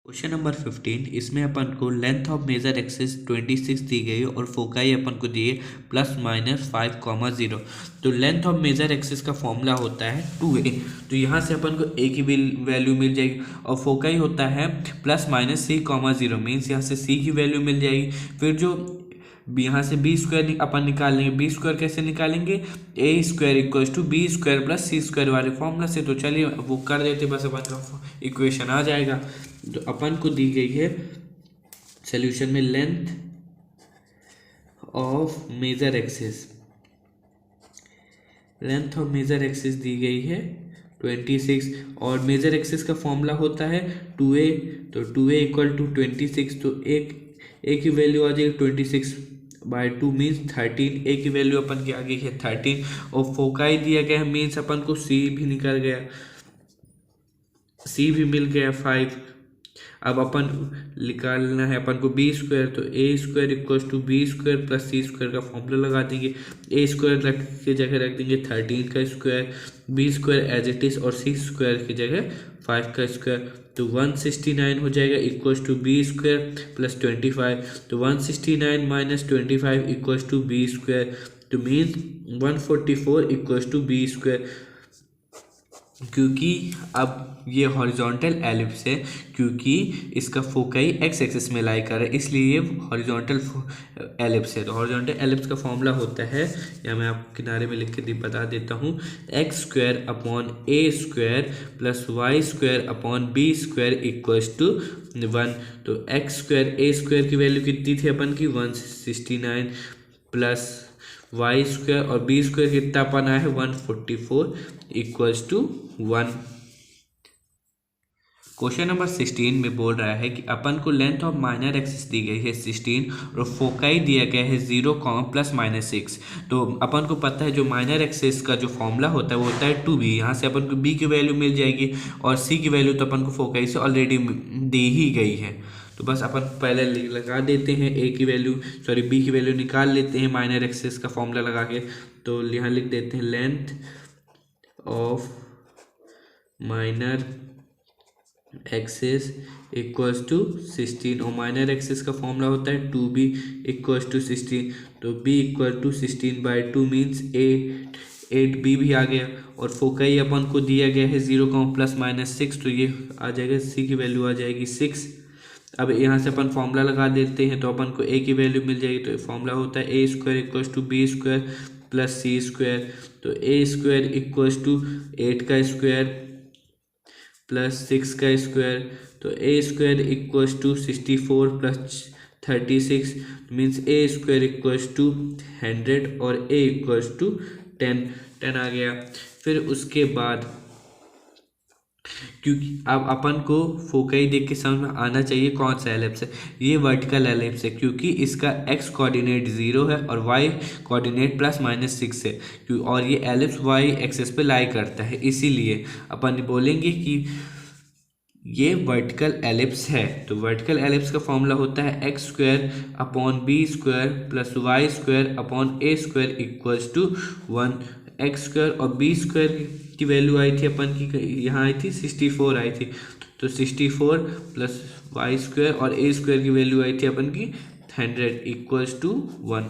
Question number 15 इसमें अपन को length of major axis 26 दी गई और फोकाई अपन को दिए ±5,0। तो लेंथ ऑफ मेजर एक्सिस का फॉर्मूला होता है 2a। तो यहाँ से अपन को a की वैल्यू मिल जाएगी और फोकाई होता है ±c,0 मीन्स यहाँ से c की वैल्यू मिल जाएगी। फिर जो यहाँ से बी स्क्वायर अपन निकाल लेंगे। बी स्क्वायर कैसे निकालेंगे? A square equals to B square plus C square वाले फॉर्मूला से। तो चलिए वो कर देते, बस अपन का इक्वेशन आ जाएगा। तो अपन को दी गई है सॉल्यूशन में length of major axis, length of major axis दी गई है 26 और मेजर एक्सिस का फॉर्मूला होता है 2a। तो 2a इक्वल टू 26, तो एक की वैल्यू आ जाएगी 26/2 मीन्स 13। ए की वैल्यू अपन की आ गई है 13 और फोकाई दिया गया है मीन्स अपन को सी भी निकल गया, सी भी मिल गया 5। अब अपन निकालना है अपन को बी स्क्वायर, तो A square equals to B square plus C square का फॉर्मूला लगा देंगे। ए स्क्वायर रख की जगह रख देंगे 13 का square, B square as it is और सी स्क्वायर की जगह 5 का स्क्वायर। तो 169 हो जाएगा equals to B square plus 25। तो 169 minus 25 equals to B square, तो means 144 equals to B square. क्योंकि अब ये हॉरिजॉन्टल एलिप्स है, क्योंकि इसका फोकाई एक्स एक्सिस में लाई कर है, इसलिए ये हॉरिजॉन्टल एलिप्स है। तो हॉरिजॉन्टल एलिप्स का फॉर्मूला होता है, या मैं आपको किनारे में लिख के बता देता हूँ, X square upon A square plus Y square upon B square equals to 1। तो एक्स स्क्वायर ए स्क्वायर की वैल्यू कितनी थी अपन की 169 प्लस वाई स्क्वायर और बी स्क्वायर कितना अपन आया है 144 इक्वल्स टू 1। क्वेश्चन नंबर 16 में बोल रहा है कि अपन को लेंथ ऑफ माइनर एक्सिस दी गई है 16 और फोकाई दिया गया है 0, ±6। तो अपन को पता है जो माइनर एक्सिस का जो फॉर्मूला होता है वो होता है 2b। यहाँ से अपन को b की वैल्यू मिल जाएगी और c की वैल्यू तो अपन को फोकाई से ऑलरेडी दी ही गई है। तो बस अपन पहले लगा देते हैं a की वैल्यू, सॉरी b की वैल्यू निकाल लेते हैं माइनर एक्सिस का फॉर्मूला लगा के। तो यहाँ लिख देते हैं length of minor axis equals to 16 और माइनर एक्सिस का फॉर्मूला होता है 2b इक्वल्स टू 16। तो b equal to 16/2 means 8b भी आ गया और फोकाई अपन को दिया गया है 0, ±6। तो ये आ जाएगा, c की वैल्यू आ जाएगी 6। अब यहाँ से अपन फॉर्मूला लगा देते हैं तो अपन को a की वैल्यू मिल जाएगी। तो फॉर्मूला होता है a square equals to B square plus C square. तो a स्क्वायर इक्वल्स टू 8 का स्क्वायर प्लस 6 का स्क्वायर। तो a square equals to 64 plus 36 means a square equals to 100 और a इक्वल्स टू 10 आ गया। फिर उसके बाद क्योंकि अब अपन को फोकाई देख के समझ में आना चाहिए कौन सा एलिप्स है। ये वर्टिकल एलिप्स है क्योंकि इसका x कोऑर्डिनेट 0 है और y कोऑर्डिनेट ±6 है और ये एलिप्स y एक्सिस पे लाई करता है, इसीलिए अपन बोलेंगे कि ये वर्टिकल एलिप्स है। तो वर्टिकल एलिप्स का फॉर्मूला होता है X square upon B square plus Y square upon A square equals to 1। X square और बी स्क्वायर की वैल्यू आई थी अपन की, यहाँ आई थी 64 आई थी। तो 64 प्लस वाई स्क्वायर और ए स्क्वायर की वैल्यू आई थी अपन की 100 इक्वल्स टू 1।